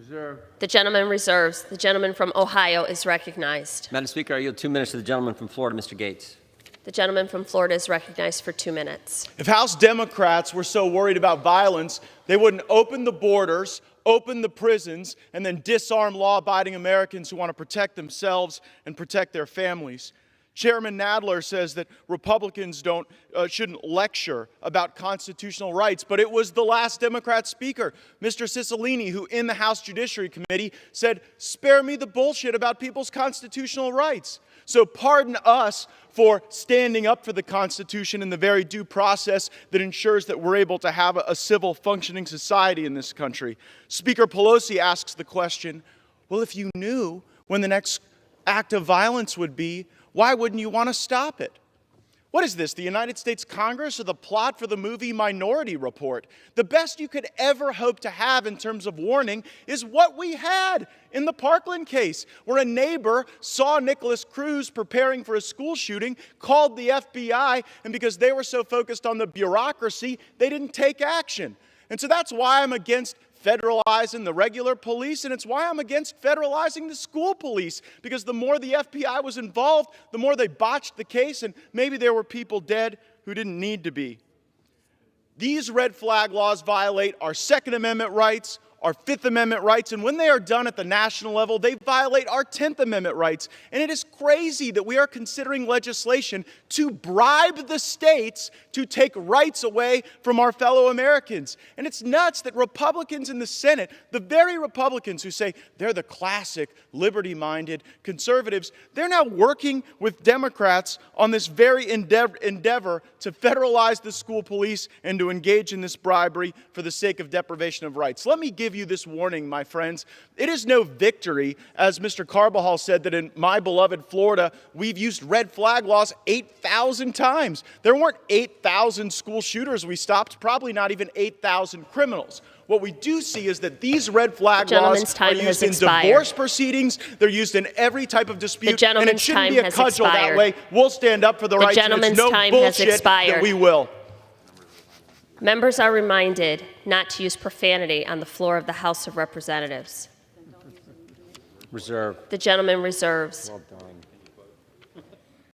Reserve. The gentleman reserves. The gentleman from Ohio is recognized. Madam Speaker, I yield 2 minutes to the gentleman from Florida, Mr. Gaetz. The gentleman from Florida is recognized for 2 minutes. If House Democrats were so worried about violence, they wouldn't open the borders, open the prisons, and then disarm law-abiding Americans who want to protect themselves and protect their families. Chairman Nadler says that Republicans shouldn't lecture about constitutional rights, but it was the last Democrat speaker, Mr. Cicilline, who in the House Judiciary Committee said, "Spare me the bullshit about people's constitutional rights." So pardon us for standing up for the Constitution and the very due process that ensures that we're able to have a civil functioning society in this country. Speaker Pelosi asks the question, well, if you knew when the next act of violence would be, why wouldn't you want to stop it? What is this, the United States Congress or the plot for the movie Minority Report? The best you could ever hope to have in terms of warning is what we had in the Parkland case, where a neighbor saw Nicholas Cruz preparing for a school shooting, called the FBI, and because they were so focused on the bureaucracy, they didn't take action. And so that's why I'm against federalizing the regular police, and it's why I'm against federalizing the school police, because the more the FBI was involved, the more they botched the case, and maybe there were people dead who didn't need to be. These red flag laws violate our Second Amendment rights, our Fifth Amendment rights, and when they are done at the national level, they violate our 10th Amendment rights. And it is crazy that we are considering legislation to bribe the states to take rights away from our fellow Americans. And it's nuts that Republicans in the Senate, the very Republicans who say they're the classic liberty-minded conservatives, they're now working with Democrats on this very endeavor to federalize the school police and to engage in this bribery for the sake of deprivation of rights. Let me give you this warning, my friends. It is no victory, as Mr. Carbajal said, that in my beloved Florida, we've used red flag laws 8,000 times. There weren't 8,000 school shooters we stopped, probably not even 8,000 criminals. What we do see is that these red flag laws are used in divorce proceedings. They're used in every type of dispute, and it shouldn't be a cudgel that way. We'll stand up for the rights, and it's no bullshit that we will. Members are reminded not to use profanity on the floor of the House of Representatives. Reserve. The gentleman reserves. Well done.